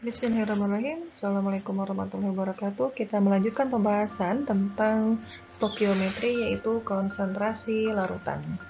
Bismillahirrahmanirrahim. Assalamualaikum warahmatullahi wabarakatuh. Kita melanjutkan pembahasan tentang stokiometri, yaitu konsentrasi larutan.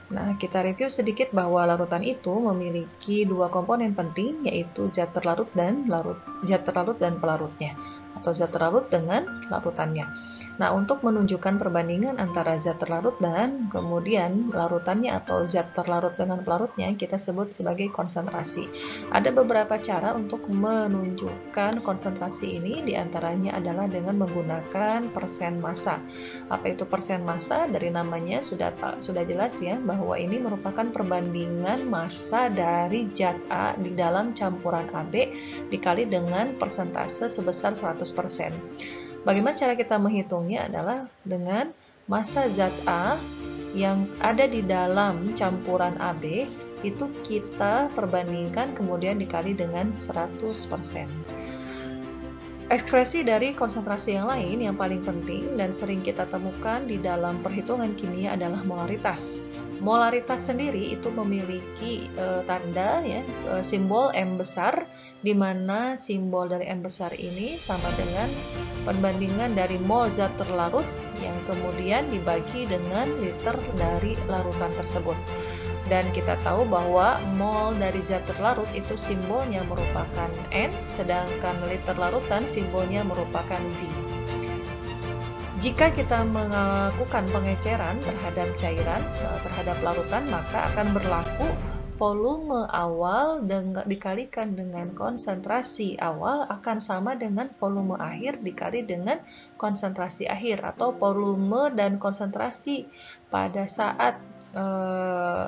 Nah, kita review sedikit bahwa larutan itu memiliki dua komponen penting, yaitu zat terlarut dan pelarutnya, atau zat terlarut dengan larutannya. Nah, untuk menunjukkan perbandingan antara zat terlarut dan kemudian larutannya atau zat terlarut dengan pelarutnya, kita sebut sebagai konsentrasi. Ada beberapa cara untuk menunjukkan konsentrasi ini, diantaranya adalah dengan menggunakan persen massa. Apa itu persen massa? Dari namanya sudah jelas ya, bahwa ini merupakan perbandingan massa dari zat A di dalam campuran AB dikali dengan persentase sebesar 100%. Bagaimana cara kita menghitungnya adalah dengan massa zat A yang ada di dalam campuran AB itu kita perbandingkan kemudian dikali dengan 100%. Ekspresi dari konsentrasi yang lain yang paling penting dan sering kita temukan di dalam perhitungan kimia adalah molaritas. Molaritas sendiri itu memiliki tanda ya, simbol M besar, di mana simbol dari M besar ini sama dengan perbandingan dari mol zat terlarut yang kemudian dibagi dengan liter dari larutan tersebut. Dan kita tahu bahwa mol dari zat terlarut itu simbolnya merupakan N, sedangkan liter larutan simbolnya merupakan V. Jika kita melakukan pengeceran terhadap cairan, terhadap larutan, maka akan berlaku volume awal dikalikan dengan konsentrasi awal akan sama dengan volume akhir dikali dengan konsentrasi akhir, atau volume dan konsentrasi pada saat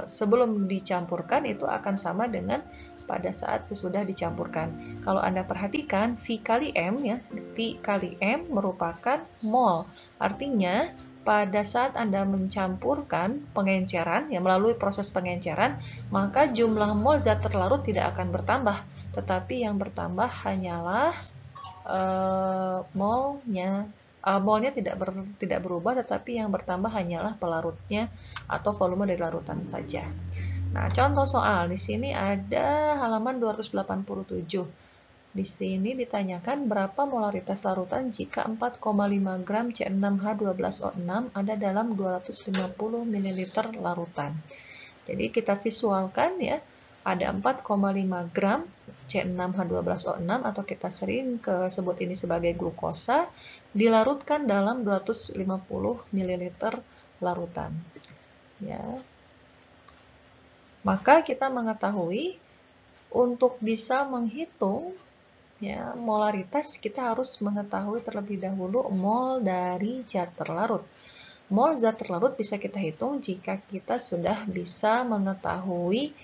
sebelum dicampurkan itu akan sama dengan pada saat sesudah dicampurkan. Kalau Anda perhatikan, V kali M ya, V kali M merupakan mol. Artinya pada saat Anda mencampurkan pengenceran, ya melalui proses pengenceran, maka jumlah mol zat terlarut tidak akan bertambah, tetapi yang bertambah hanyalah molnya. Molnya tidak berubah, tetapi yang bertambah hanyalah pelarutnya atau volume dari larutan saja. Nah, contoh soal di sini ada halaman 287. Di sini ditanyakan berapa molaritas larutan jika 4,5 gram C6H12O6 ada dalam 250 ml larutan. Jadi kita visualkan ya, ada 4,5 gram C6H12O6 atau kita sering sebut ini sebagai glukosa dilarutkan dalam 250 ml larutan. Ya. Maka kita mengetahui untuk bisa menghitung ya, molaritas, kita harus mengetahui terlebih dahulu mol dari zat terlarut. Mol zat terlarut bisa kita hitung jika kita sudah bisa mengetahui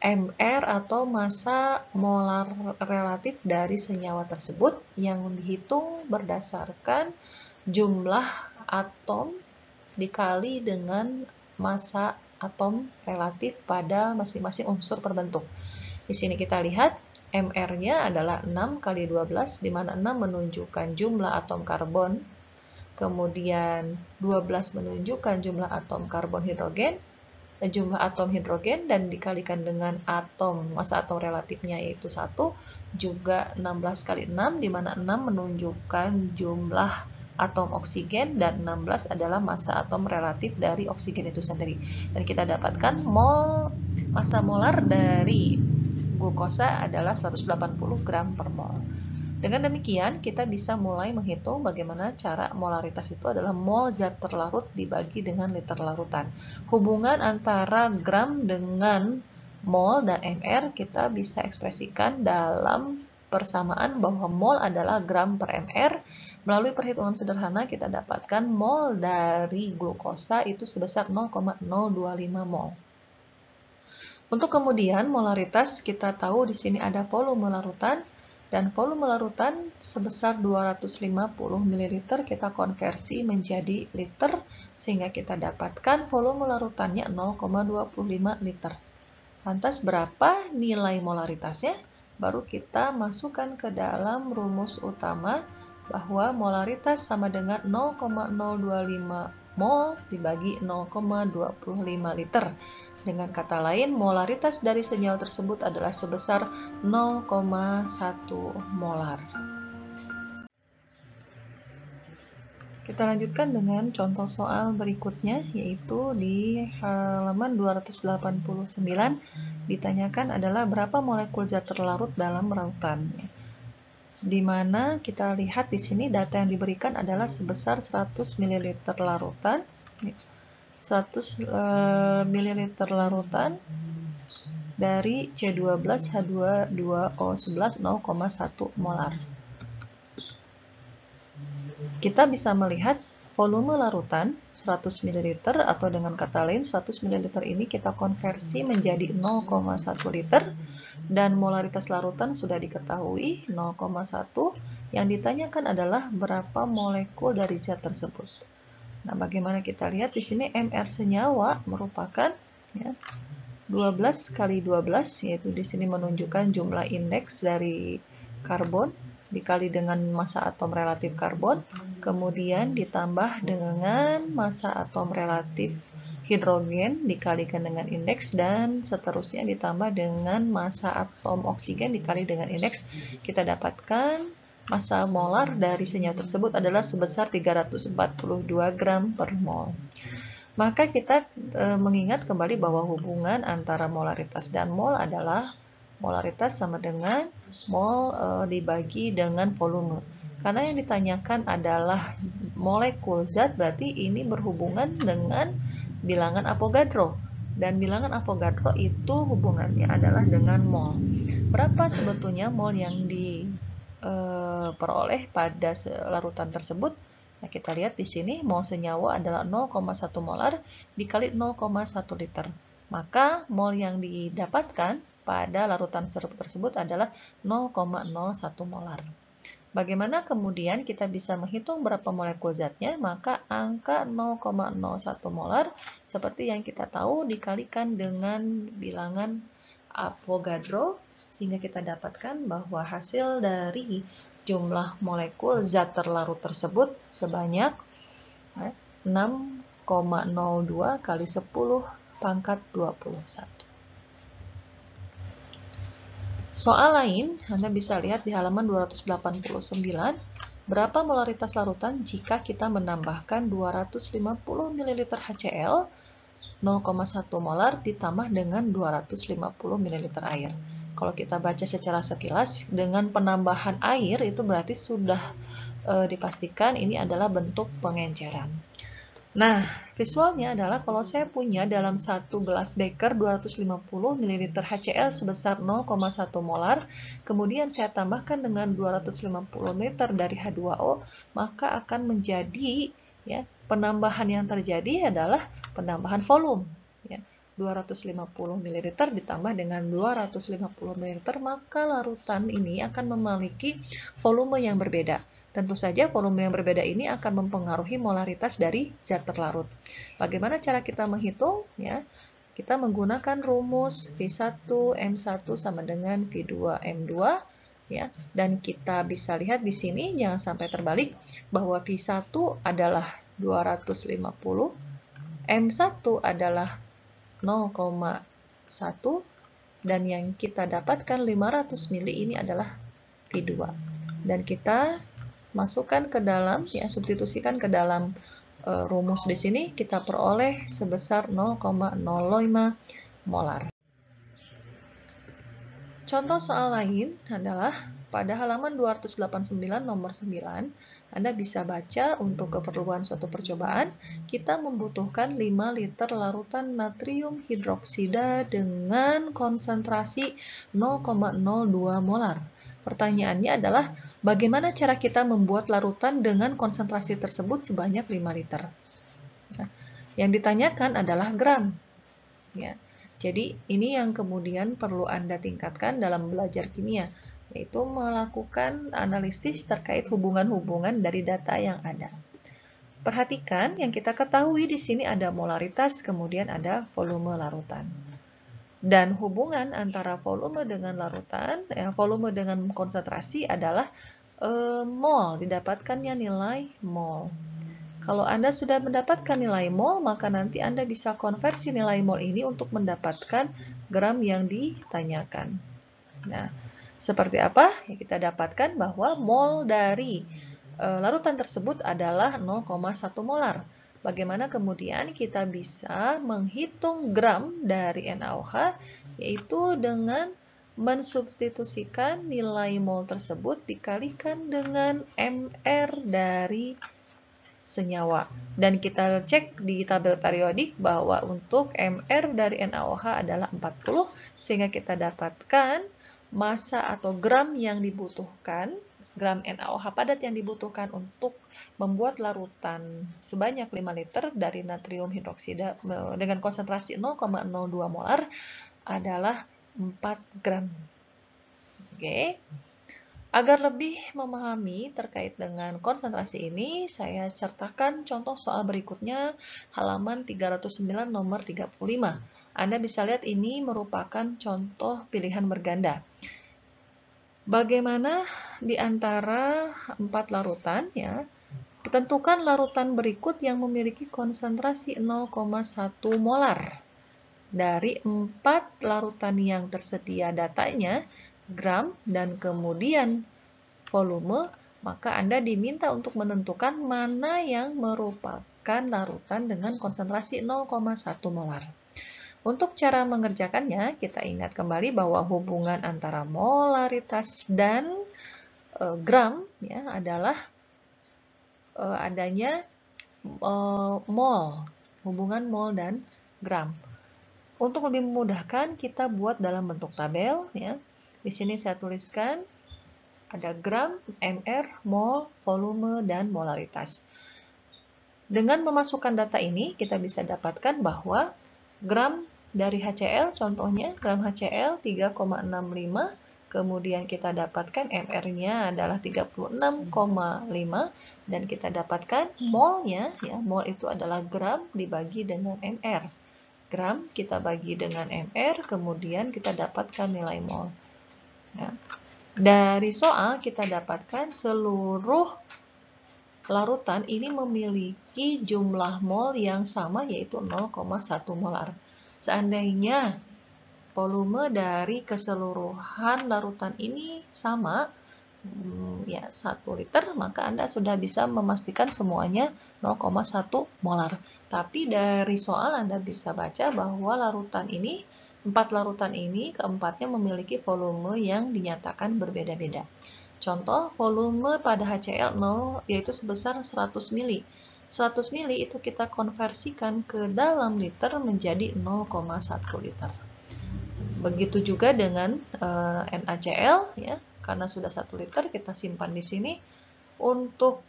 MR atau massa molar relatif dari senyawa tersebut yang dihitung berdasarkan jumlah atom dikali dengan massa atom relatif pada masing-masing unsur perbentuk. Di sini kita lihat MR-nya adalah 6 kali 12, di mana 6 menunjukkan jumlah atom karbon, kemudian 12 menunjukkan jumlah atom karbon hidrogen, jumlah atom hidrogen, dan dikalikan dengan massa atom relatifnya yaitu 1, juga 16 kali 6, di mana 6 menunjukkan jumlah atom oksigen dan 16 adalah massa atom relatif dari oksigen itu sendiri. Dan kita dapatkan massa molar dari glukosa adalah 180 gram per mol. Dengan demikian, kita bisa mulai menghitung bagaimana cara molaritas itu adalah mol zat terlarut dibagi dengan liter larutan. Hubungan antara gram dengan mol dan MR kita bisa ekspresikan dalam persamaan bahwa mol adalah gram per MR. Melalui perhitungan sederhana kita dapatkan mol dari glukosa itu sebesar 0,025 mol. Untuk kemudian molaritas kita tahu di sini ada volume larutan. Dan volume larutan sebesar 250 ml kita konversi menjadi liter, sehingga kita dapatkan volume larutannya 0,25 liter. Lantas berapa nilai molaritasnya? Baru kita masukkan ke dalam rumus utama bahwa molaritas sama dengan 0,025 mol dibagi 0,25 liter. Dengan kata lain, molaritas dari senyawa tersebut adalah sebesar 0,1 molar. Kita lanjutkan dengan contoh soal berikutnya, yaitu di halaman 289 ditanyakan adalah berapa molekul zat terlarut dalam lautan. Di mana kita lihat di sini data yang diberikan adalah sebesar 100 ml larutan, 100 ml larutan dari C12H22O11 0,1 molar. Kita bisa melihat volume larutan 100 ml atau dengan kata lain 100 ml ini kita konversi menjadi 0,1 liter dan molaritas larutan sudah diketahui 0,1. Yang ditanyakan adalah berapa molekul dari zat tersebut. Nah, bagaimana kita lihat di sini MR senyawa merupakan 12 kali 12, yaitu di sini menunjukkan jumlah indeks dari karbon dikali dengan massa atom relatif karbon, kemudian ditambah dengan massa atom relatif hidrogen dikalikan dengan indeks, dan seterusnya ditambah dengan massa atom oksigen dikali dengan indeks. Kita dapatkan massa molar dari senyawa tersebut adalah sebesar 342 gram per mol. Maka kita mengingat kembali bahwa hubungan antara molaritas dan mol adalah molaritas sama dengan mol dibagi dengan volume. Karena yang ditanyakan adalah molekul zat, berarti ini berhubungan dengan bilangan Avogadro. Dan bilangan Avogadro itu hubungannya adalah dengan mol. Berapa sebetulnya mol yang diperoleh pada larutan tersebut? Nah, kita lihat di sini mol senyawa adalah 0,1 molar dikali 0,1 liter. Maka mol yang didapatkan pada larutan tersebut adalah 0,01 molar. Bagaimana kemudian kita bisa menghitung berapa molekul zatnya? Maka angka 0,01 molar seperti yang kita tahu dikalikan dengan bilangan Avogadro, sehingga kita dapatkan bahwa hasil dari jumlah molekul zat terlarut tersebut sebanyak 6,02 kali 10 pangkat 21. Soal lain, Anda bisa lihat di halaman 289, berapa molaritas larutan jika kita menambahkan 250 ml HCl 0,1 molar ditambah dengan 250 ml air. Kalau kita baca secara sekilas, dengan penambahan air itu berarti sudah dipastikan ini adalah bentuk pengenceran. Nah, visualnya adalah kalau saya punya dalam satu gelas beker 250 ml HCl sebesar 0,1 molar, kemudian saya tambahkan dengan 250 liter dari H2O, maka akan menjadi penambahan yang terjadi adalah penambahan volume. 250 ml ditambah dengan 250 ml, maka larutan ini akan memiliki volume yang berbeda. Tentu saja volume yang berbeda ini akan mempengaruhi molaritas dari zat terlarut. Bagaimana cara kita menghitung? Kita menggunakan rumus V1M1 sama dengan V2M2. Dan kita bisa lihat di sini, jangan sampai terbalik, bahwa V1 adalah 250, M1 adalah 0,1, dan yang kita dapatkan 500 ml ini adalah V2. Dan kita masukkan ke dalam, substitusikan ke dalam rumus di sini, kita peroleh sebesar 0,05 molar. Contoh soal lain adalah pada halaman 289 nomor 9, Anda bisa baca untuk keperluan suatu percobaan, kita membutuhkan 5 liter larutan natrium hidroksida dengan konsentrasi 0,02 molar. Pertanyaannya adalah, bagaimana cara kita membuat larutan dengan konsentrasi tersebut sebanyak 5 liter? Yang ditanyakan adalah gram. Jadi ini yang kemudian perlu Anda tingkatkan dalam belajar kimia, yaitu melakukan analisis terkait hubungan-hubungan dari data yang ada. Perhatikan, yang kita ketahui di sini ada molaritas, kemudian ada volume larutan. Dan hubungan antara volume dengan larutan, volume dengan konsentrasi adalah mol, didapatkannya nilai mol. Kalau Anda sudah mendapatkan nilai mol, maka nanti Anda bisa konversi nilai mol ini untuk mendapatkan gram yang ditanyakan. Nah, seperti apa? Ya, kita dapatkan bahwa mol dari larutan tersebut adalah 0,1 molar. Bagaimana kemudian kita bisa menghitung gram dari NaOH, yaitu dengan mensubstitusikan nilai mol tersebut dikalikan dengan Mr dari senyawa. Dan kita cek di tabel periodik bahwa untuk Mr dari NaOH adalah 40, sehingga kita dapatkan massa atau gram yang dibutuhkan, gram NaOH padat yang dibutuhkan untuk membuat larutan sebanyak 5 liter dari natrium hidroksida dengan konsentrasi 0,02 molar adalah 4 gram. Oke. Agar lebih memahami terkait dengan konsentrasi ini, saya sertakan contoh soal berikutnya, halaman 309 nomor 35. Anda bisa lihat ini merupakan contoh pilihan berganda. Bagaimana di antara 4 larutan, ya, tentukan larutan berikut yang memiliki konsentrasi 0,1 molar. Dari 4 larutan yang tersedia datanya, gram, dan kemudian volume, maka Anda diminta untuk menentukan mana yang merupakan larutan dengan konsentrasi 0,1 molar. Untuk cara mengerjakannya, kita ingat kembali bahwa hubungan antara molaritas dan gram ya, adalah adanya mol, hubungan mol dan gram. Untuk lebih memudahkan, kita buat dalam bentuk tabel. Ya. Di sini saya tuliskan ada gram, mr, mol, volume, dan molaritas. Dengan memasukkan data ini, kita bisa dapatkan bahwa gram dari HCl, contohnya gram HCl 3,65, kemudian kita dapatkan mr-nya adalah 36,5, dan kita dapatkan molnya, ya, mol itu adalah gram dibagi dengan mr. Gram kita bagi dengan mr, kemudian kita dapatkan nilai mol. Ya. Dari soal kita dapatkan seluruh larutan ini memiliki jumlah mol yang sama, yaitu 0,1 molar. Seandainya volume dari keseluruhan larutan ini sama, ya 1 liter, maka Anda sudah bisa memastikan semuanya 0,1 molar. Tapi dari soal Anda bisa baca bahwa larutan ini, 4 larutan ini, keempatnya memiliki volume yang dinyatakan berbeda-beda. Contoh, volume pada HCl 0, yaitu sebesar 100 ml. 100 ml itu kita konversikan ke dalam liter menjadi 0,1 liter. Begitu juga dengan NaCl, ya. Karena sudah 1 liter, kita simpan di sini. Untuk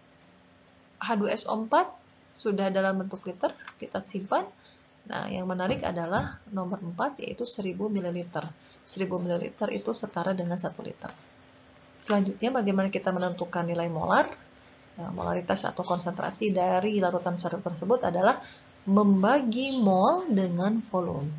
H2SO4 sudah dalam bentuk liter, kita simpan. Nah, yang menarik adalah nomor 4, yaitu 1000 ml. 1000 ml itu setara dengan 1 liter. Selanjutnya, bagaimana kita menentukan nilai molar? Nah, molaritas atau konsentrasi dari larutan tersebut adalah membagi mol dengan volume.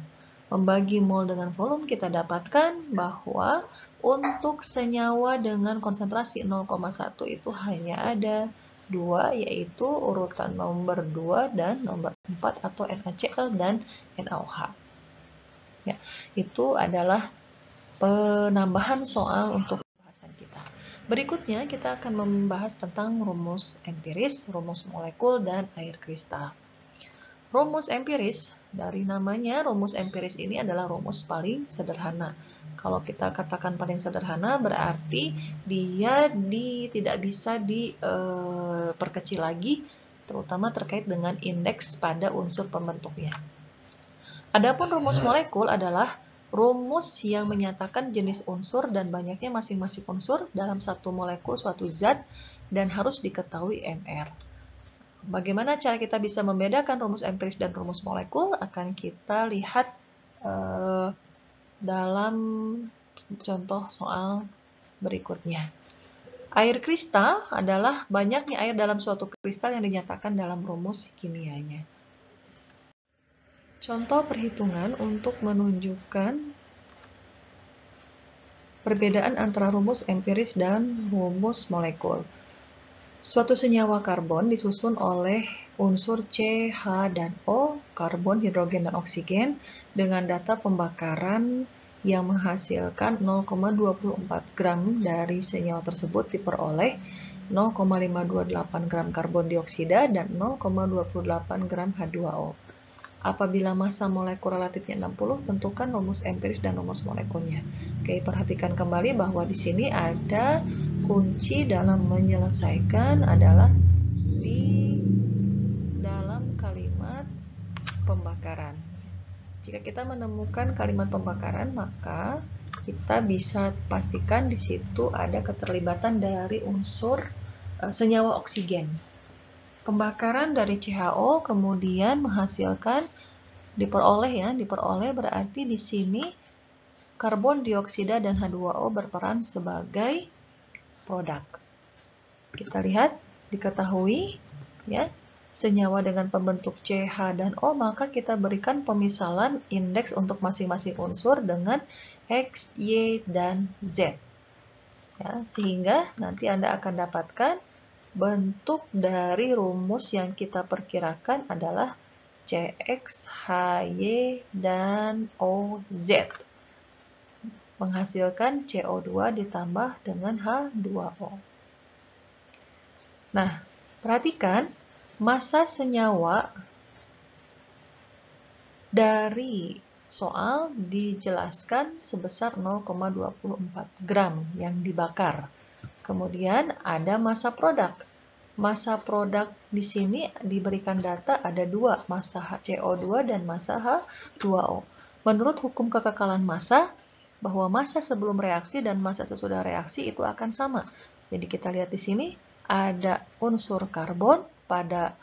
Membagi mol dengan volume, kita dapatkan bahwa untuk senyawa dengan konsentrasi 0,1 itu hanya ada 2, yaitu urutan nomor 2 dan nomor 4, atau NaCl dan NaOH. Ya, itu adalah penambahan soal untuk pembahasan kita. Berikutnya, kita akan membahas tentang rumus empiris, rumus molekul, dan air kristal. Rumus empiris, dari namanya, rumus empiris ini adalah rumus paling sederhana. Kalau kita katakan paling sederhana, berarti dia tidak bisa diperkecil lagi, terutama terkait dengan indeks pada unsur pembentuknya. Adapun rumus molekul adalah rumus yang menyatakan jenis unsur dan banyaknya masing-masing unsur dalam satu molekul suatu zat dan harus diketahui Mr. Bagaimana cara kita bisa membedakan rumus empiris dan rumus molekul akan kita lihat dalam contoh soal berikutnya. Air kristal adalah banyaknya air dalam suatu kristal yang dinyatakan dalam rumus kimianya. Contoh perhitungan untuk menunjukkan perbedaan antara rumus empiris dan rumus molekul. Suatu senyawa karbon disusun oleh unsur C, H, dan O, karbon, hidrogen, dan oksigen, dengan data pembakaran yang menghasilkan 0,24 gram dari senyawa tersebut diperoleh 0,528 gram karbon dioksida dan 0,28 gram H2O. Apabila massa molekul relatifnya 60, tentukan rumus empiris dan rumus molekulnya. Oke, perhatikan kembali bahwa di sini ada kunci dalam menyelesaikan adalah di dalam kalimat pembakaran. Jika kita menemukan kalimat pembakaran, maka kita bisa pastikan di situ ada keterlibatan dari unsur senyawa oksigen. Pembakaran dari CHO kemudian menghasilkan diperoleh berarti di sini karbon dioksida dan H2O berperan sebagai produk. Kita lihat diketahui ya, senyawa dengan pembentuk C, H, dan O, maka kita berikan pemisalan indeks untuk masing-masing unsur dengan X, Y, dan Z. Ya, sehingga nanti Anda akan dapatkan bentuk dari rumus yang kita perkirakan adalah CX, HY, dan OZ. Menghasilkan CO2 ditambah dengan H2O. Nah, perhatikan massa senyawa dari soal dijelaskan sebesar 0,24 gram yang dibakar. Kemudian ada massa produk. Massa produk di sini diberikan data ada dua, massa CO2 dan massa H2O. Menurut hukum kekekalan massa, bahwa massa sebelum reaksi dan massa sesudah reaksi itu akan sama. Jadi kita lihat di sini ada unsur karbon pada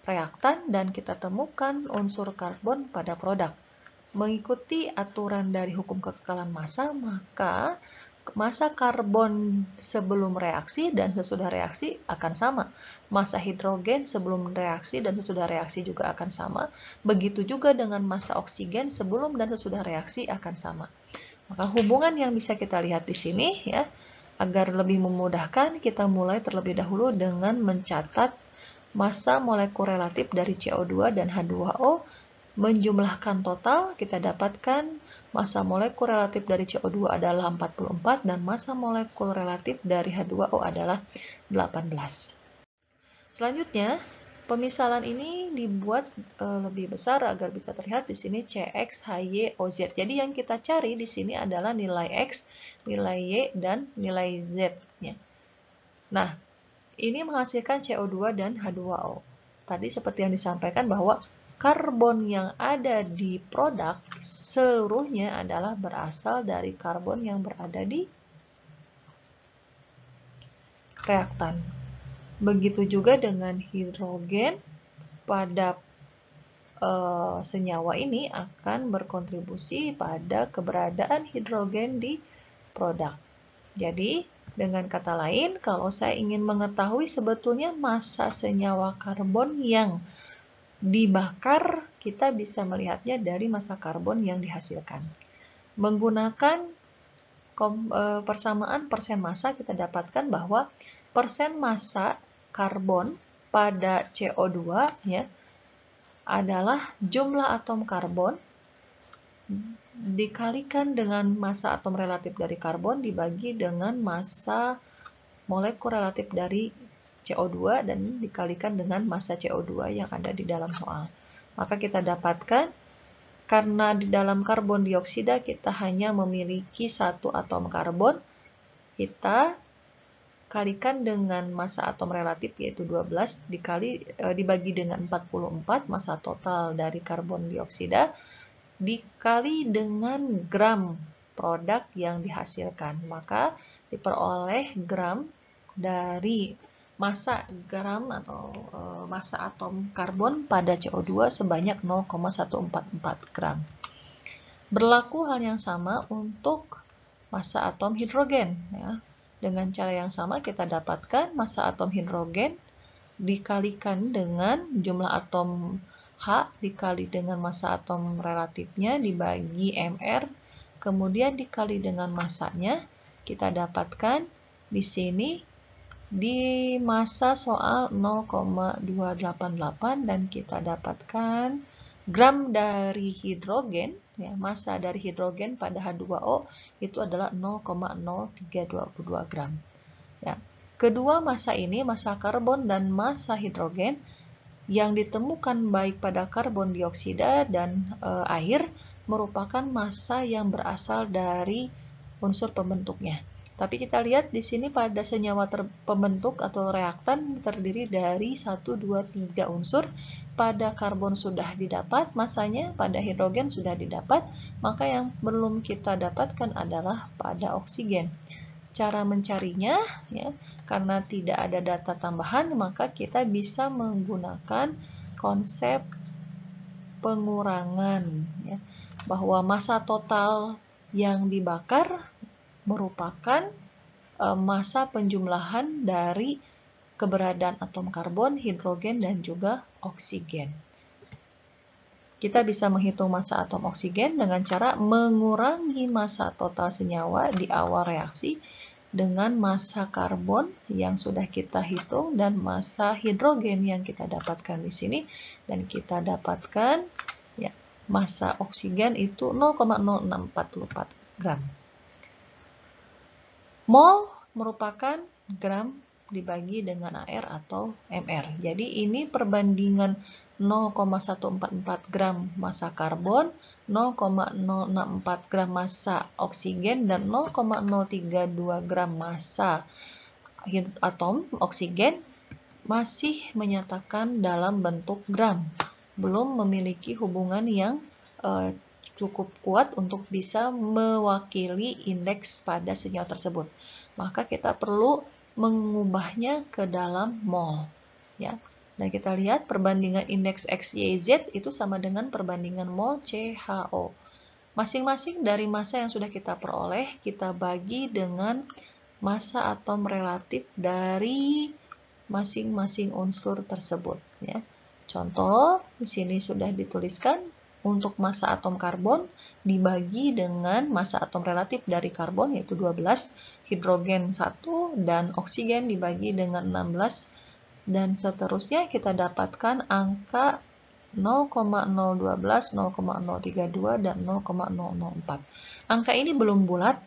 reaktan dan kita temukan unsur karbon pada produk. Mengikuti aturan dari hukum kekekalan massa, maka massa karbon sebelum reaksi dan sesudah reaksi akan sama. Massa hidrogen sebelum reaksi dan sesudah reaksi juga akan sama. Begitu juga dengan massa oksigen sebelum dan sesudah reaksi akan sama. Maka hubungan yang bisa kita lihat di sini ya, agar lebih memudahkan, kita mulai terlebih dahulu dengan mencatat massa molekul relatif dari CO2 dan H2O. Menjumlahkan total, kita dapatkan massa molekul relatif dari CO2 adalah 44 dan massa molekul relatif dari H2O adalah 18. Selanjutnya, pemisalan ini dibuat lebih besar agar bisa terlihat di sini CX, HY, OZ. Jadi yang kita cari di sini adalah nilai X, nilai Y, dan nilai Z. Nah, ini menghasilkan CO2 dan H2O. Tadi seperti yang disampaikan bahwa karbon yang ada di produk seluruhnya adalah berasal dari karbon yang berada di reaktan. Begitu juga dengan hidrogen pada senyawa ini akan berkontribusi pada keberadaan hidrogen di produk. Jadi, dengan kata lain, kalau saya ingin mengetahui sebetulnya massa senyawa karbon yang dibakar, kita bisa melihatnya dari massa karbon yang dihasilkan. Menggunakan persamaan persen massa, kita dapatkan bahwa persen massa karbon pada CO2 ya, adalah jumlah atom karbon dikalikan dengan massa atom relatif dari karbon dibagi dengan massa molekul relatif dari CO2 dan dikalikan dengan massa CO2 yang ada di dalam soal. Maka kita dapatkan, karena di dalam karbon dioksida kita hanya memiliki satu atom karbon, kita kalikan dengan massa atom relatif yaitu 12 dibagi dengan 44 massa total dari karbon dioksida dikali dengan gram produk yang dihasilkan. Maka diperoleh gram dari massa gram atau massa atom karbon pada CO2 sebanyak 0,144 gram. Berlaku hal yang sama untuk massa atom hidrogen. Ya. Dengan cara yang sama kita dapatkan massa atom hidrogen dikalikan dengan jumlah atom H dikali dengan massa atom relatifnya dibagi Mr, kemudian dikali dengan massanya, kita dapatkan di sini Di massa soal 0,288 dan kita dapatkan gram dari hidrogen, ya, massa dari hidrogen pada H2O itu adalah 0,0322 gram. Ya. Kedua massa ini, massa karbon dan massa hidrogen, yang ditemukan baik pada karbon dioksida dan air merupakan massa yang berasal dari unsur pembentuknya. Tapi kita lihat di sini pada senyawa pembentuk atau reaktan terdiri dari 1, 2, 3 unsur. Pada karbon sudah didapat masanya, pada hidrogen sudah didapat, maka yang belum kita dapatkan adalah pada oksigen. Cara mencarinya, ya, karena tidak ada data tambahan, maka kita bisa menggunakan konsep pengurangan, ya, bahwa massa total yang dibakar merupakan massa penjumlahan dari keberadaan atom karbon, hidrogen, dan juga oksigen. Kita bisa menghitung massa atom oksigen dengan cara mengurangi massa total senyawa di awal reaksi dengan massa karbon yang sudah kita hitung dan massa hidrogen yang kita dapatkan di sini, dan kita dapatkan, ya, massa oksigen itu 0,0644 gram. Mol merupakan gram dibagi dengan AR atau MR. Jadi ini perbandingan 0,144 gram massa karbon, 0,064 gram massa oksigen, dan 0,032 gram massa atom oksigen masih menyatakan dalam bentuk gram. Belum memiliki hubungan yang cukup kuat untuk bisa mewakili indeks pada senyawa tersebut. Maka kita perlu mengubahnya ke dalam mol, ya. Dan kita lihat perbandingan indeks XYZ itu sama dengan perbandingan mol CHO. Masing-masing dari massa yang sudah kita peroleh, kita bagi dengan massa atom relatif dari masing-masing unsur tersebut, ya. Contoh di sini sudah dituliskan. Untuk massa atom karbon dibagi dengan massa atom relatif dari karbon yaitu 12, hidrogen 1, dan oksigen dibagi dengan 16, dan seterusnya kita dapatkan angka 0,012, 0,032, dan 0,004. Angka ini belum bulat.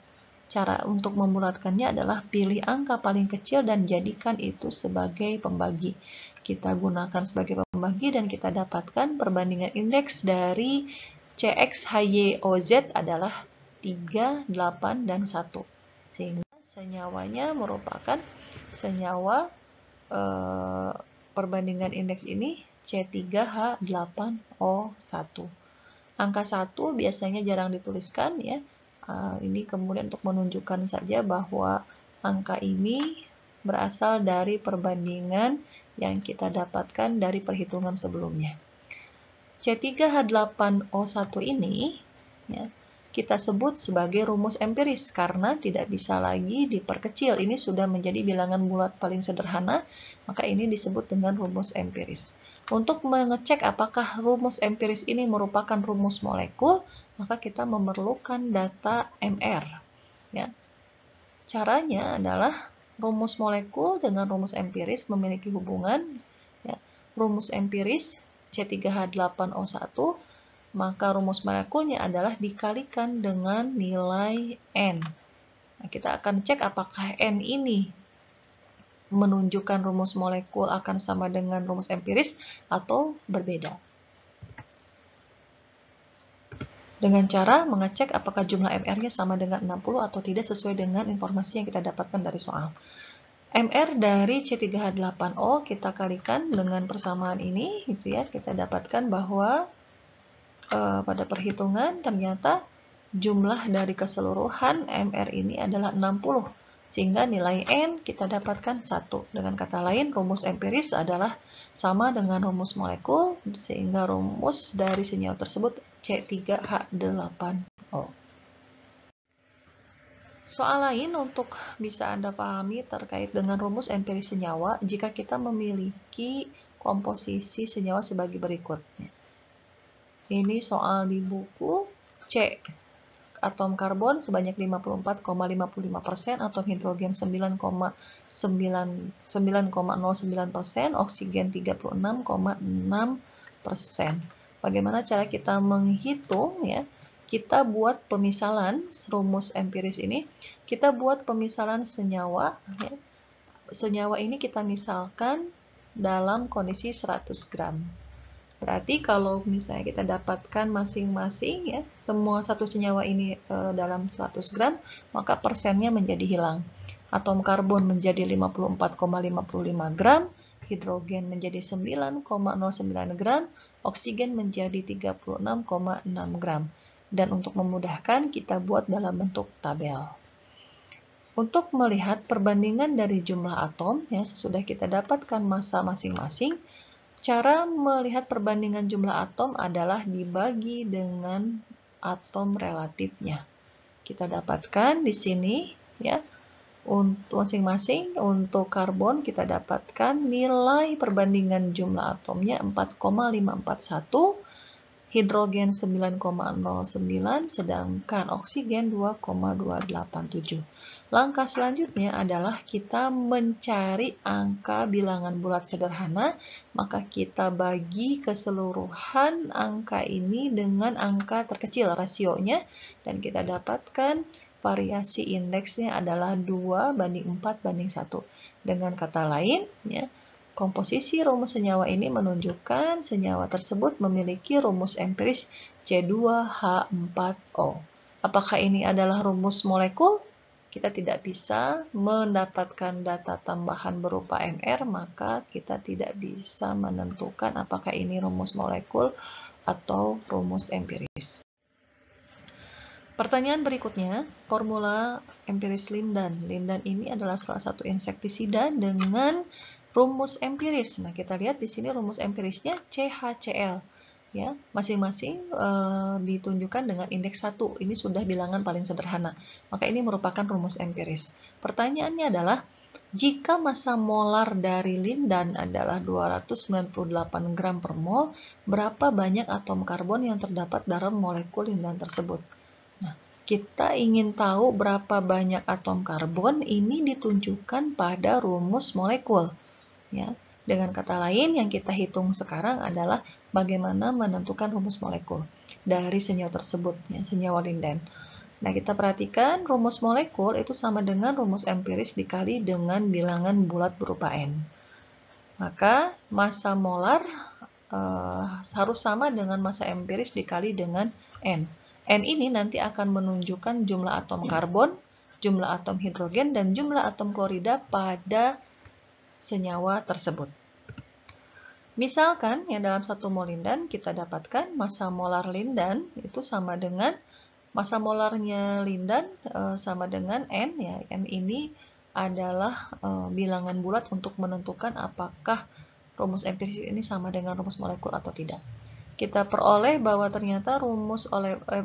Cara untuk membulatkannya adalah pilih angka paling kecil dan jadikan itu sebagai pembagi. Kita gunakan sebagai pembagi dan kita dapatkan perbandingan indeks dari CXHYOZ adalah 3, 8, dan 1. Sehingga senyawanya merupakan senyawa perbandingan indeks ini C3H8O1. Angka 1 biasanya jarang dituliskan, ya. Ini kemudian untuk menunjukkan saja bahwa angka ini berasal dari perbandingan yang kita dapatkan dari perhitungan sebelumnya. C3H8O1 ini, ya, kita sebut sebagai rumus empiris karena tidak bisa lagi diperkecil. Ini sudah menjadi bilangan bulat paling sederhana, maka ini disebut dengan rumus empiris. Untuk mengecek apakah rumus empiris ini merupakan rumus molekul, maka kita memerlukan data MR. Ya. Caranya adalah rumus molekul dengan rumus empiris memiliki hubungan. Ya. Rumus empiris C3H8O1, maka rumus molekulnya adalah dikalikan dengan nilai N. Nah, kita akan cek apakah N ini menunjukkan rumus molekul akan sama dengan rumus empiris atau berbeda. Dengan cara mengecek apakah jumlah MR-nya sama dengan 60 atau tidak sesuai dengan informasi yang kita dapatkan dari soal. MR dari C3H8O kita kalikan dengan persamaan ini, gitu ya. Kita dapatkan bahwa pada perhitungan ternyata jumlah dari keseluruhan MR ini adalah 60. Sehingga nilai N kita dapatkan 1. Dengan kata lain, rumus empiris adalah sama dengan rumus molekul, sehingga rumus dari senyawa tersebut C3H8O. Soal lain untuk bisa Anda pahami terkait dengan rumus empiris senyawa jika kita memiliki komposisi senyawa sebagai berikut. Ini soal di buku C. atom karbon sebanyak 54,55%, atom hidrogen 9,09%, oksigen 36,6%. Bagaimana cara kita menghitung ya? Kita buat pemisalan rumus empiris ini. Kita buat pemisalan senyawa ya. Senyawa ini kita misalkan dalam kondisi 100 gram. Berarti kalau misalnya kita dapatkan masing-masing ya, semua satu senyawa ini dalam 100 gram, maka persennya menjadi hilang. Atom karbon menjadi 54,55 gram, hidrogen menjadi 9,09 gram, oksigen menjadi 36,6 gram. Dan untuk memudahkan, kita buat dalam bentuk tabel. Untuk melihat perbandingan dari jumlah atom, ya, sesudah kita dapatkan massa masing-masing, cara melihat perbandingan jumlah atom adalah dibagi dengan atom relatifnya. Kita dapatkan di sini, ya, untuk masing-masing, untuk karbon kita dapatkan nilai perbandingan jumlah atomnya 4,541, hidrogen 9,09, sedangkan oksigen 2,287. Langkah selanjutnya adalah kita mencari angka bilangan bulat sederhana, maka kita bagi keseluruhan angka ini dengan angka terkecil rasionya, dan kita dapatkan variasi indeksnya adalah 2:4:1. Dengan kata lain, ya, komposisi rumus senyawa ini menunjukkan senyawa tersebut memiliki rumus empiris C2H4O. Apakah ini adalah rumus molekul? Kita tidak bisa mendapatkan data tambahan berupa MR, maka kita tidak bisa menentukan apakah ini rumus molekul atau rumus empiris. Pertanyaan berikutnya, formula empiris lindan. Lindan ini adalah salah satu insektisida dengan rumus empiris. Nah, kita lihat di sini rumus empirisnya CHCl. Ya, masing-masing ditunjukkan dengan indeks 1. Ini sudah bilangan paling sederhana. Maka ini merupakan rumus empiris. Pertanyaannya adalah, jika massa molar dari lindan adalah 298 gram per mol, berapa banyak atom karbon yang terdapat dalam molekul lindan tersebut? Nah, kita ingin tahu berapa banyak atom karbon, ini ditunjukkan pada rumus molekul. Ya, dengan kata lain, yang kita hitung sekarang adalah bagaimana menentukan rumus molekul dari senyawa tersebut, ya, senyawa lindan. Nah, kita perhatikan rumus molekul itu sama dengan rumus empiris dikali dengan bilangan bulat berupa N. Maka massa molar harus sama dengan massa empiris dikali dengan N. N ini nanti akan menunjukkan jumlah atom karbon, jumlah atom hidrogen, dan jumlah atom klorida pada senyawa tersebut. Misalkan yang dalam 1 mol lindan kita dapatkan massa molar lindan itu sama dengan massa molarnya lindan sama dengan N, ya. N ini adalah bilangan bulat untuk menentukan apakah rumus empiris ini sama dengan rumus molekul atau tidak. Kita peroleh bahwa ternyata rumus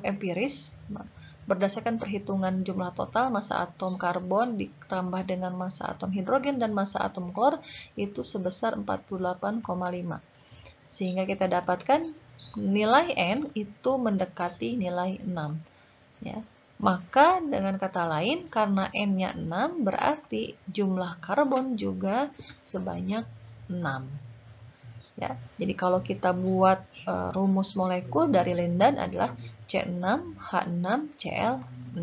empiris berdasarkan perhitungan jumlah total massa atom karbon ditambah dengan massa atom hidrogen dan massa atom klor itu sebesar 48,5. Sehingga kita dapatkan nilai N itu mendekati nilai 6. Ya. Maka dengan kata lain, karena N-nya 6, berarti jumlah karbon juga sebanyak 6. Ya, jadi kalau kita buat rumus molekul dari lindan adalah C6H6Cl6.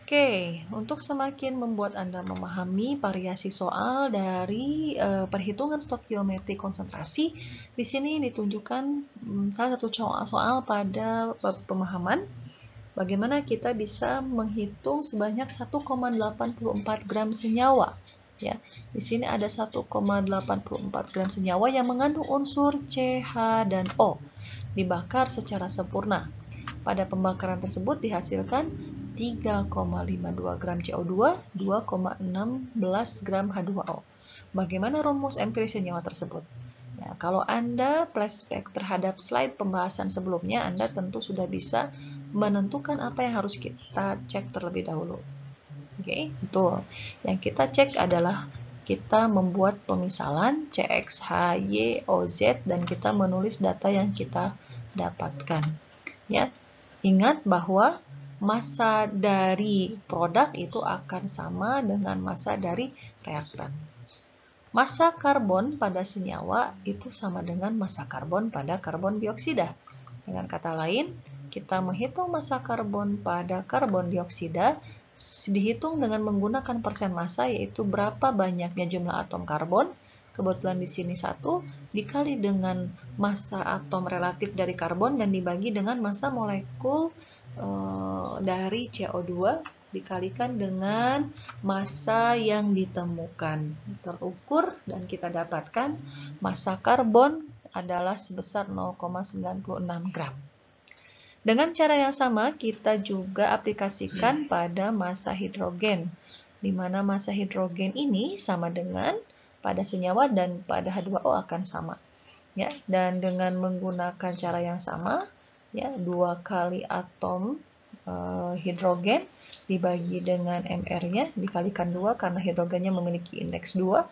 Oke, untuk semakin membuat Anda memahami variasi soal dari perhitungan stokiometri konsentrasi, di sini ditunjukkan salah satu soal pada pemahaman bagaimana kita bisa menghitung sebanyak 1,84 gram senyawa. Ya, di sini ada 1,84 gram senyawa yang mengandung unsur C, H, dan O dibakar secara sempurna. Pada pembakaran tersebut dihasilkan 3,52 gram CO2, 2,16 gram H2O. Bagaimana rumus empiris senyawa tersebut? Ya, kalau Anda flashback terhadap slide pembahasan sebelumnya, Anda tentu sudah bisa menentukan apa yang harus kita cek terlebih dahulu. Oke, betul. Yang kita cek adalah kita membuat pemisalan CX, HY, OZ, dan kita menulis data yang kita dapatkan. Ya, ingat bahwa massa dari produk itu akan sama dengan massa dari reaktan. Massa karbon pada senyawa itu sama dengan massa karbon pada karbon dioksida. Dengan kata lain, kita menghitung massa karbon pada karbon dioksida dihitung dengan menggunakan persen massa, yaitu berapa banyaknya jumlah atom karbon, kebetulan di sini 1, dikali dengan massa atom relatif dari karbon dan dibagi dengan massa molekul dari CO2 dikalikan dengan massa yang ditemukan, terukur, dan kita dapatkan massa karbon adalah sebesar 0,96 gram. Dengan cara yang sama, kita juga aplikasikan pada massa hidrogen, di mana massa hidrogen ini sama dengan pada senyawa dan pada H2O akan sama. Ya, dan dengan menggunakan cara yang sama, ya, 2 kali atom hidrogen dibagi dengan mR-nya, dikalikan 2 karena hidrogennya memiliki indeks 2,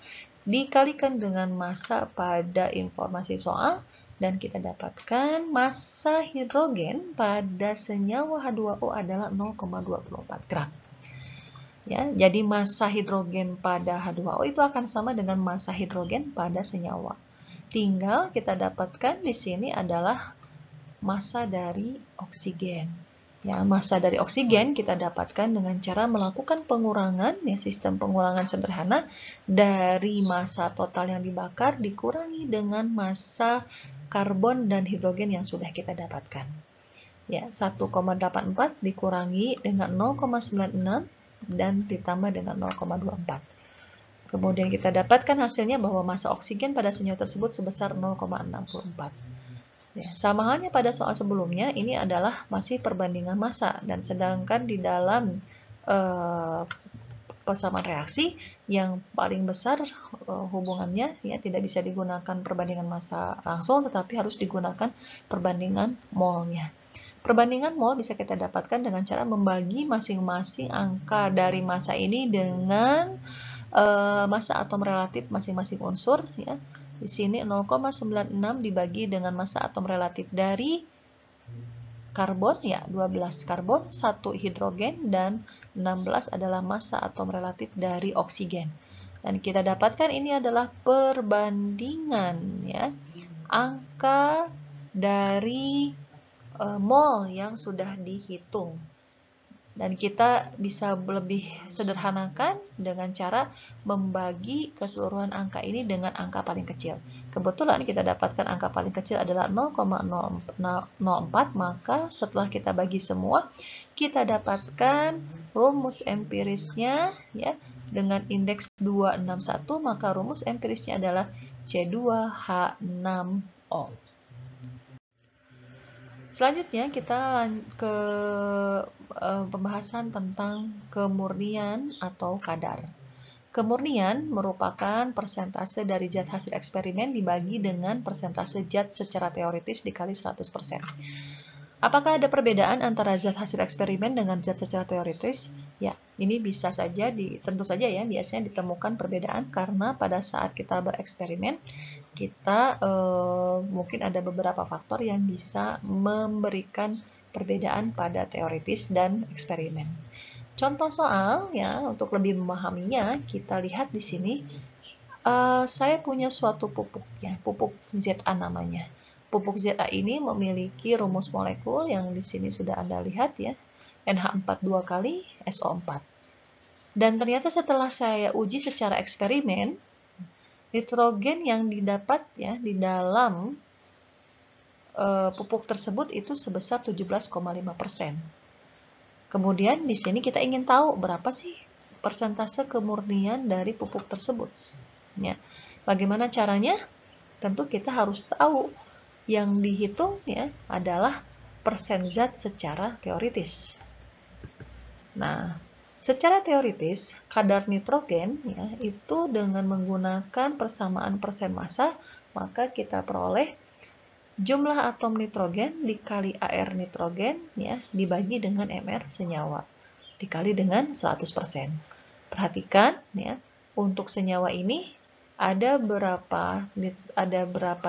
dikalikan dengan massa pada informasi soal, dan kita dapatkan massa hidrogen pada senyawa H2O adalah 0,24 gram. Ya, jadi massa hidrogen pada H2O itu akan sama dengan massa hidrogen pada senyawa. Tinggal kita dapatkan di sini adalah massa dari oksigen. Ya, massa dari oksigen kita dapatkan dengan cara melakukan pengurangan, ya, sistem pengurangan sederhana dari massa total yang dibakar dikurangi dengan massa karbon dan hidrogen yang sudah kita dapatkan. Ya, 1,84 dikurangi dengan 0,96 dan ditambah dengan 0,24. Kemudian kita dapatkan hasilnya bahwa massa oksigen pada senyawa tersebut sebesar 0,64. Ya, sama halnya pada soal sebelumnya, ini adalah masih perbandingan massa, dan sedangkan di dalam persamaan reaksi yang paling besar hubungannya, ya, tidak bisa digunakan perbandingan massa langsung, tetapi harus digunakan perbandingan molnya. Perbandingan mol bisa kita dapatkan dengan cara membagi masing-masing angka dari massa ini dengan massa atom relatif masing-masing unsur, ya. Di sini 0,96 dibagi dengan massa atom relatif dari karbon, ya, 12 karbon, 1 hidrogen, dan 16 adalah massa atom relatif dari oksigen. Dan kita dapatkan ini adalah perbandingan, ya, angka dari mol yang sudah dihitung. Dan kita bisa lebih sederhanakan dengan cara membagi keseluruhan angka ini dengan angka paling kecil. Kebetulan kita dapatkan angka paling kecil adalah 0,004, maka setelah kita bagi semua, kita dapatkan rumus empirisnya, ya, dengan indeks 261, maka rumus empirisnya adalah C2H6O. Selanjutnya kita ke pembahasan tentang kemurnian atau kadar. Kemurnian merupakan persentase dari zat hasil eksperimen dibagi dengan persentase zat secara teoritis dikali 100%. Apakah ada perbedaan antara zat hasil eksperimen dengan zat secara teoritis? Ya, ini bisa saja, tentu saja ya, biasanya ditemukan perbedaan karena pada saat kita bereksperimen, kita mungkin ada beberapa faktor yang bisa memberikan perbedaan pada teoritis dan eksperimen. Contoh soal, ya, untuk lebih memahaminya, kita lihat di sini. Saya punya suatu pupuk, ya, pupuk Za namanya. Pupuk Za ini memiliki rumus molekul yang di sini sudah Anda lihat, ya, NH4 2 kali SO4. Dan ternyata setelah saya uji secara eksperimen, nitrogen yang didapat, ya, di dalam pupuk tersebut itu sebesar 17,5%. Kemudian di sini kita ingin tahu berapa sih persentase kemurnian dari pupuk tersebut. Ya, bagaimana caranya? Tentu kita harus tahu yang dihitung, ya, adalah persen zat secara teoritis. Nah, secara teoritis kadar nitrogen, ya, itu dengan menggunakan persamaan persen massa, maka kita peroleh jumlah atom nitrogen dikali AR nitrogen, ya, dibagi dengan MR senyawa dikali dengan 100%. Perhatikan, ya, untuk senyawa ini ada berapa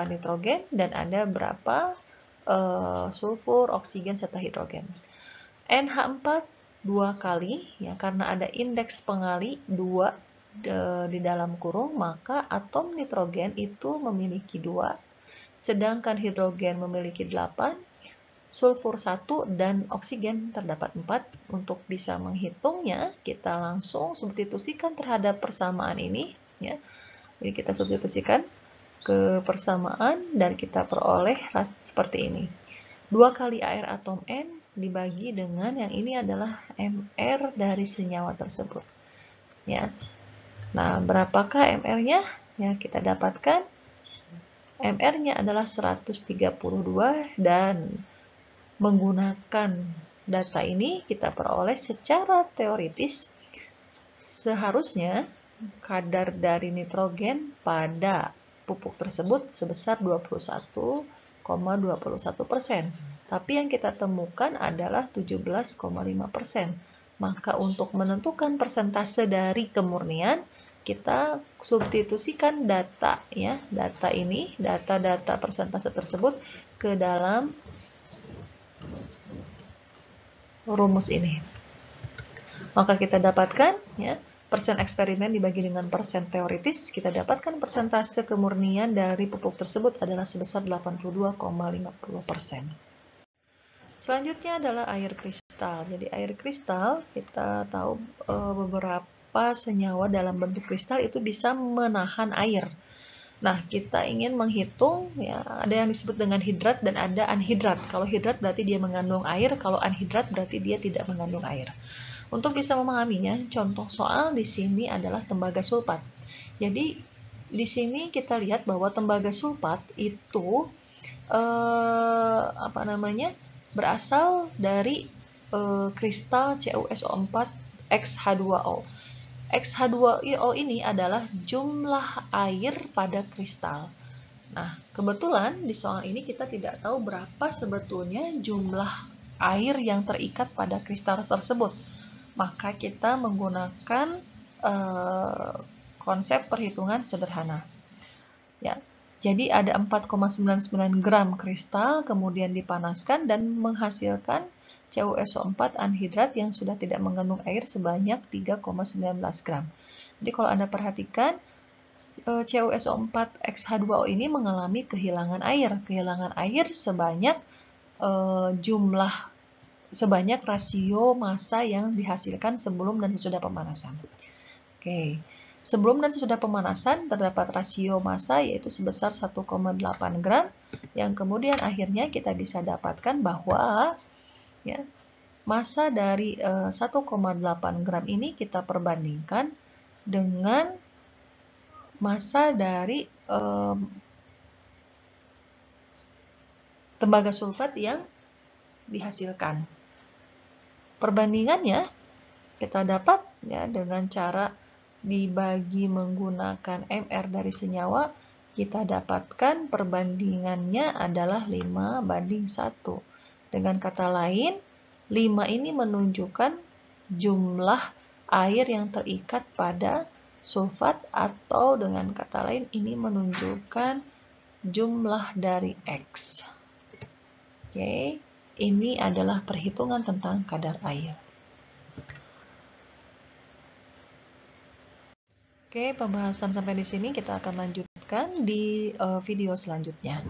nitrogen dan ada berapa sulfur, oksigen, serta hidrogen. NH4 2 kali, ya, karena ada indeks pengali 2 di dalam kurung, maka atom nitrogen itu memiliki 2, sedangkan hidrogen memiliki 8, sulfur 1, dan oksigen terdapat 4. Untuk bisa menghitungnya, kita langsung substitusikan terhadap persamaan ini, ya. Jadi kita substitusikan ke persamaan dan kita peroleh seperti ini. 2 kali air atom N dibagi dengan yang ini adalah Mr dari senyawa tersebut. Ya. Nah, berapakah Mr-nya? Ya, kita dapatkan Mr-nya adalah 132 dan menggunakan data ini kita peroleh secara teoritis seharusnya kadar dari nitrogen pada pupuk tersebut sebesar 21,21%. Tapi yang kita temukan adalah 17,5%. Maka untuk menentukan persentase dari kemurnian, kita substitusikan data, ya, data ini, data-data persentase tersebut ke dalam rumus ini. Maka kita dapatkan, ya, persen eksperimen dibagi dengan persen teoritis, kita dapatkan persentase kemurnian dari pupuk tersebut adalah sebesar 82,50%. Selanjutnya adalah air kristal. Jadi air kristal, kita tahu beberapa senyawa dalam bentuk kristal itu bisa menahan air. Nah, kita ingin menghitung, ya, ada yang disebut dengan hidrat dan ada anhidrat. Kalau hidrat berarti dia mengandung air, kalau anhidrat berarti dia tidak mengandung air. Untuk bisa memahaminya, contoh soal di sini adalah tembaga sulfat. Jadi di sini kita lihat bahwa tembaga sulfat itu berasal dari kristal CuSO4 X-H2O. X-H2O ini adalah jumlah air pada kristal. Nah, kebetulan di soal ini kita tidak tahu berapa sebetulnya jumlah air yang terikat pada kristal tersebut. Maka kita menggunakan konsep perhitungan sederhana. Ya, jadi ada 4,99 gram kristal, kemudian dipanaskan dan menghasilkan CuSO4 anhidrat yang sudah tidak mengandung air sebanyak 3,19 gram. Jadi kalau Anda perhatikan, CuSO4 X-H2O ini mengalami kehilangan air. Kehilangan air sebanyak sebanyak rasio massa yang dihasilkan sebelum dan sesudah pemanasan. Oke. Sebelum dan sesudah pemanasan terdapat rasio massa yaitu sebesar 1,8 gram yang kemudian akhirnya kita bisa dapatkan bahwa, ya, massa dari 1,8 gram ini kita perbandingkan dengan massa dari tembaga sulfat yang dihasilkan. Perbandingannya kita dapat, ya, dengan cara dibagi menggunakan Mr dari senyawa, kita dapatkan perbandingannya adalah 5:1. Dengan kata lain, 5 ini menunjukkan jumlah air yang terikat pada sulfat, atau dengan kata lain ini menunjukkan jumlah dari X. Oke, ini adalah perhitungan tentang kadar air. Oke, pembahasan sampai di sini kita akan lanjutkan di video selanjutnya.